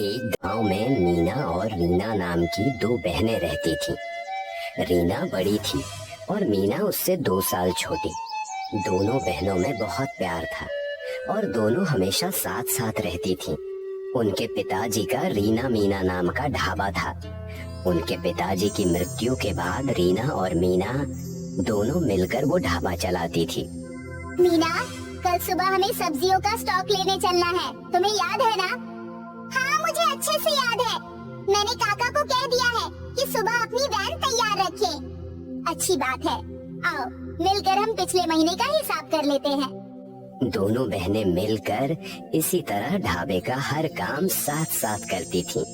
एक गांव में मीना और रीना नाम की दो बहनें रहती थीं। रीना बड़ी थी और मीना उससे 2 साल छोटी। दोनों बहनों में बहुत प्यार था और दोनों हमेशा साथ साथ रहती थीं। उनके पिताजी का रीना मीना नाम का ढाबा था। उनके पिताजी की मृत्यु के बाद रीना और मीना दोनों मिलकर वो ढाबा चलाती थी। मीना, कल सुबह हमें सब्जियों का स्टॉक लेने चलना है, तुम्हें याद है ना? हाँ, मुझे अच्छे से याद है। मैंने काका को कह दिया है कि सुबह अपनी वैन तैयार रखे। अच्छी बात है, आओ मिलकर हम पिछले महीने का हिसाब कर लेते हैं। दोनों बहनें मिलकर इसी तरह ढाबे का हर काम साथ साथ करती थीं।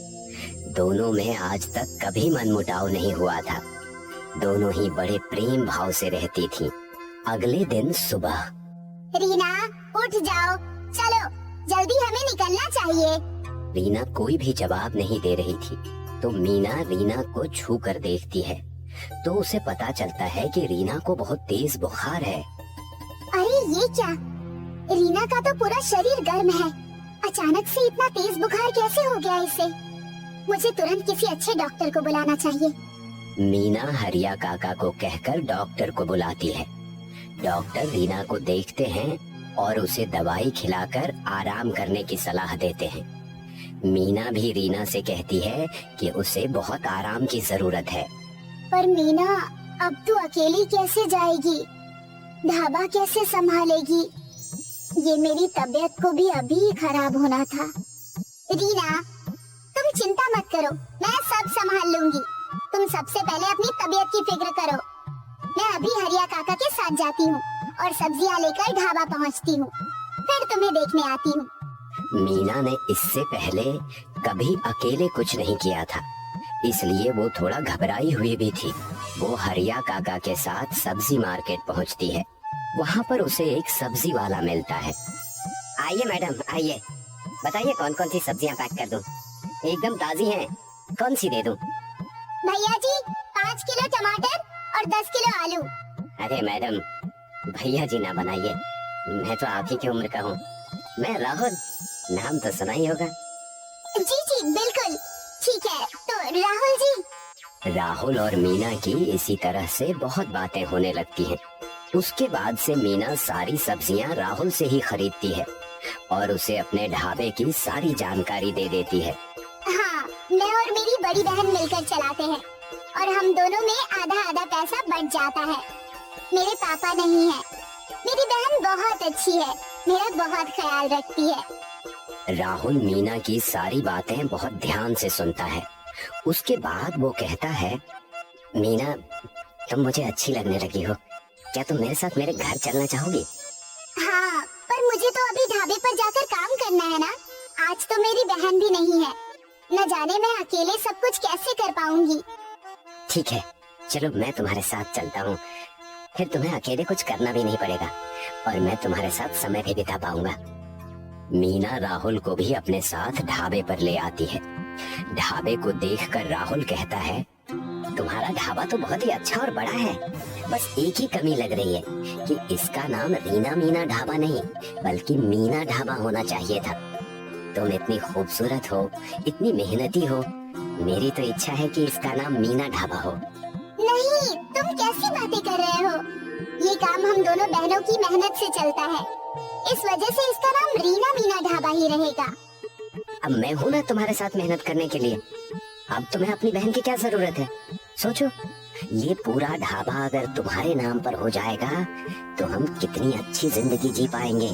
दोनों में आज तक कभी मनमुटाव नहीं हुआ था। दोनों ही बड़े प्रेम भाव से रहती थीं। अगले दिन सुबह, रीना उठ जाओ, चलो जल्दी हमें निकलना चाहिए। रीना कोई भी जवाब नहीं दे रही थी तो मीना रीना को छू कर देखती है तो उसे पता चलता है कि रीना को बहुत तेज बुखार है। अरे ये क्या? रीना का तो पूरा शरीर गर्म है। अचानक से इतना तेज बुखार कैसे हो गया इसे? मुझे तुरंत किसी अच्छे डॉक्टर को बुलाना चाहिए। मीना हरिया काका को कहकर डॉक्टर को बुलाती है। डॉक्टर रीना को देखते हैं और उसे दवाई खिलाकर आराम करने की सलाह देते हैं। मीना भी रीना से कहती है कि उसे बहुत आराम की जरूरत है। पर मीना, अब तू अकेली कैसे जाएगी? ढाबा कैसे संभालेगी? ये मेरी तबीयत को भी अभी खराब होना था। रीना, तुम चिंता मत करो, मैं सब संभाल लूंगी। तुम सबसे पहले अपनी तबीयत की फिक्र करो। मैं अभी हरिया काका के साथ जाती हूँ और सब्जियाँ लेकर ढाबा पहुँचती हूँ, फिर तुम्हें देखने आती हूँ। मीना ने इससे पहले कभी अकेले कुछ नहीं किया था, इसलिए वो थोड़ा घबराई हुई भी थी। वो हरिया काका के साथ सब्जी मार्केट पहुंचती है। वहाँ पर उसे एक सब्जी वाला मिलता है। आइए मैडम, आइए, बताइए कौन कौन सी सब्जियाँ पैक कर दूं? एकदम ताजी हैं, कौन सी दे दूं? भैया जी, 5 किलो टमाटर और 10 किलो आलू। अरे मैडम, भैया जी ना बनाइए, मैं तो आप ही की उम्र का हूँ। मैं राहुल, नाम तो सुना ही होगा। जी जी बिल्कुल, ठीक है। तो राहुल जी। राहुल और मीना की इसी तरह से बहुत बातें होने लगती हैं। उसके बाद से मीना सारी सब्जियां राहुल से ही खरीदती है और उसे अपने ढाबे की सारी जानकारी दे देती है। हाँ, मैं और मेरी बड़ी बहन मिलकर चलाते हैं और हम दोनों में आधा आधा पैसा बच जाता है। मेरे पापा नहीं है। मेरी बहन बहुत अच्छी है, मेरा बहुत ख्याल रखती है। राहुल मीना की सारी बातें बहुत ध्यान से सुनता है। उसके बाद वो कहता है, मीना, तुम मुझे अच्छी लगने लगी हो। क्या तुम मेरे साथ मेरे घर चलना चाहोगी? हाँ, पर मुझे तो अभी ढाबे पर जाकर काम करना है ना। आज तो मेरी बहन भी नहीं है, न जाने मैं अकेले सब कुछ कैसे कर पाऊंगी। ठीक है, चलो मैं तुम्हारे साथ चलता हूँ, फिर तुम्हें अकेले कुछ करना भी नहीं पड़ेगा और मैं तुम्हारे साथ समय भी बिता पाऊंगा। मीना राहुल को भी अपने साथ ढाबे पर ले आती है। ढाबे को देखकर राहुल कहता है, तुम्हारा ढाबा तो बहुत ही अच्छा और बड़ा है, बस एक ही कमी लग रही है कि इसका नाम रीना मीना ढाबा नहीं बल्कि मीना ढाबा होना चाहिए था। तुम इतनी खूबसूरत हो, इतनी मेहनती हो, मेरी तो इच्छा है कि इसका नाम मीना ढाबा हो। नहीं, तुम कैसी बातें कर रहे हो? ये काम हम दोनों बहनों की मेहनत से चलता है, इस वजह से इसका नाम रीना मीना ढाबा ही रहेगा। अब मैं हूँ ना तुम्हारे साथ मेहनत करने के लिए। अब तुम्हें अपनी बहन की क्या जरूरत है? सोचो, ये पूरा ढाबा अगर तुम्हारे नाम पर हो जाएगा तो हम कितनी अच्छी जिंदगी जी पाएंगे।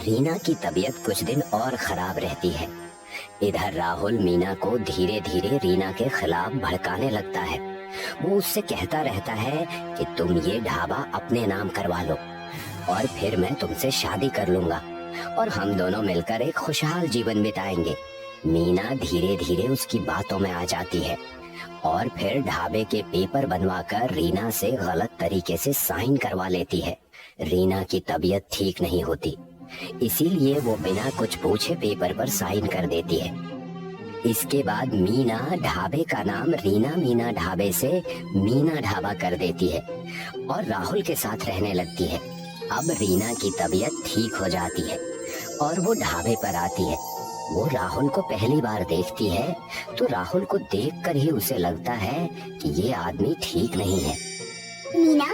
रीना की तबीयत कुछ दिन और खराब रहती है। इधर राहुल मीना को धीरे धीरे रीना के खिलाफ भड़काने लगता है। वो उससे कहता रहता है कि तुम ये ढाबा अपने नाम करवा लो और फिर मैं तुमसे शादी कर लूंगा और हम दोनों मिलकर एक खुशहाल जीवन बिताएंगे। मीना धीरे धीरे उसकी बातों में आ जाती है और फिर ढाबे के पेपर बनवाकर रीना से गलत तरीके से साइन करवा लेती है। रीना की तबीयत ठीक नहीं होती, इसीलिए वो बिना कुछ पूछे पेपर पर साइन कर देती है। इसके बाद मीना ढाबे का नाम रीना मीना ढाबे से मीना ढाबा कर देती है और राहुल के साथ रहने लगती है। अब रीना की तबीयत ठीक हो जाती है और वो ढाबे पर आती है। वो राहुल को पहली बार देखती है तो राहुल को देखकर ही उसे लगता है कि ये आदमी ठीक नहीं है। मीना,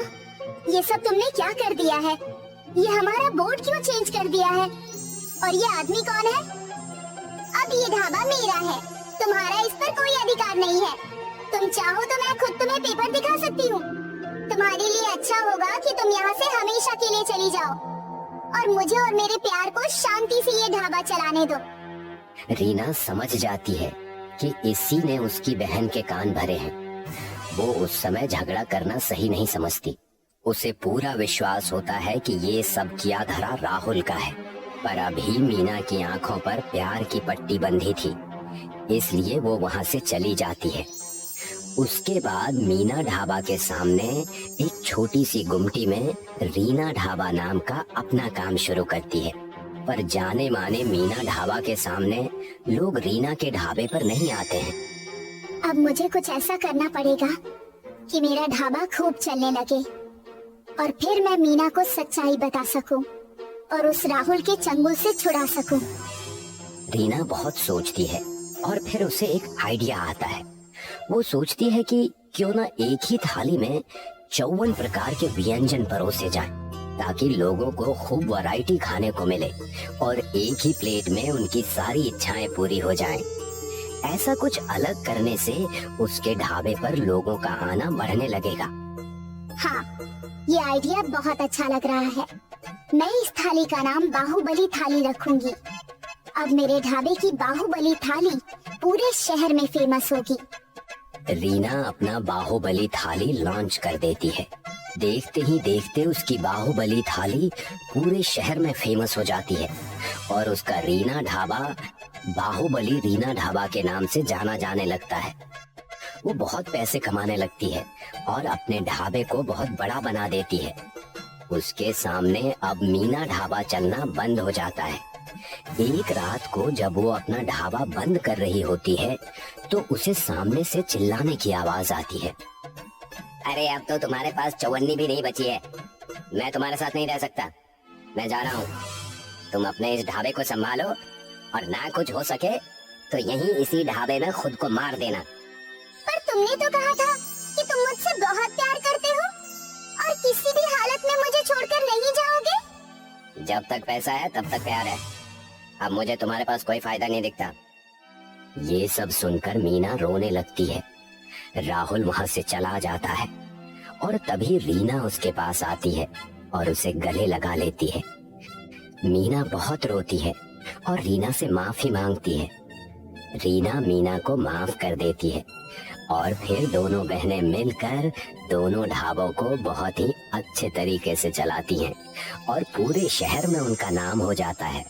ये सब तुमने क्या कर दिया है? ये हमारा बोर्ड क्यों चेंज कर दिया है? और ये आदमी कौन है? अब ये ढाबा मेरा है, तुम्हारा इस पर कोई अधिकार नहीं है। तुम चाहो तो मैं खुद तुम्हें पेपर दिखा सकती हूँ। तुम्हारे लिए अच्छा होगा कि तुम यहाँ से हमेशा के लिए चली जाओ और मुझे और मेरे प्यार को शांति से ये ढाबा चलाने दो। रीना समझ जाती है कि इसी ने उसकी बहन के कान भरे हैं। वो उस समय झगड़ा करना सही नहीं समझती। उसे पूरा विश्वास होता है कि ये सब किया धरा राहुल का है, पर अभी मीना की आंखों पर प्यार की पट्टी बंधी थी, इसलिए वो वहां से चली जाती है। उसके बाद मीना ढाबा के सामने एक छोटी सी गुमटी में रीना ढाबा नाम का अपना काम शुरू करती है। पर जाने माने मीना ढाबा के सामने लोग रीना के ढाबे पर नहीं आते हैं। अब मुझे कुछ ऐसा करना पड़ेगा कि मेरा ढाबा खूब चलने लगे और फिर मैं मीना को सच्चाई बता सकूं और उस राहुल के चंगुल से छुड़ा सकूं। रीना बहुत सोचती है और फिर उसे एक आइडिया आता है। वो सोचती है कि क्यों ना एक ही थाली में 54 प्रकार के व्यंजन परोसे जाएं, ताकि लोगों को खूब वैरायटी खाने को मिले और एक ही प्लेट में उनकी सारी इच्छाएं पूरी हो जाएं। ऐसा कुछ अलग करने से उसके ढाबे पर लोगों का आना बढ़ने लगेगा। हाँ, ये आइडिया बहुत अच्छा लग रहा है। मैं इस थाली का नाम बाहुबली थाली रखूंगी। अब मेरे ढाबे की बाहुबली थाली पूरे शहर में फेमस होगी। रीना अपना बाहुबली थाली लॉन्च कर देती है। देखते ही देखते उसकी बाहुबली थाली पूरे शहर में फेमस हो जाती है और उसका रीना ढाबा बाहुबली रीना ढाबा के नाम से जाना जाने लगता है। वो बहुत पैसे कमाने लगती है और अपने ढाबे को बहुत बड़ा बना देती है। उसके सामने अब मीना ढाबा चलना बंद हो जाता है। एक रात को जब वो अपना ढाबा बंद कर रही होती है तो उसे सामने से चिल्लाने की आवाज आती है। अरे अब तो तुम्हारे पास चवन्नी भी नहीं बची है। मैं तुम्हारे साथ नहीं रह सकता। मैं जा रहा हूँ। तुम अपने इस ढाबे को संभालो और ना कुछ हो सके तो यहीं इसी ढाबे में खुद को मार देना। पर तुमने तो कहा था कि तुम मुझसे बहुत प्यार करते हो और किसी भी हालत में मुझे छोड़कर नहीं जाओगे। जब तक पैसा है तब तक प्यार है। अब मुझे तुम्हारे पास कोई फायदा नहीं दिखता। ये सब सुनकर मीना रोने लगती है। राहुल वहां से चला जाता है और तभी रीना उसके पास आती है और उसे गले लगा लेती है। मीना बहुत रोती है और रीना से माफी मांगती है। रीना मीना को माफ कर देती है और फिर दोनों बहनें मिलकर दोनों ढाबों को बहुत ही अच्छे तरीके से चलाती हैं और पूरे शहर में उनका नाम हो जाता है।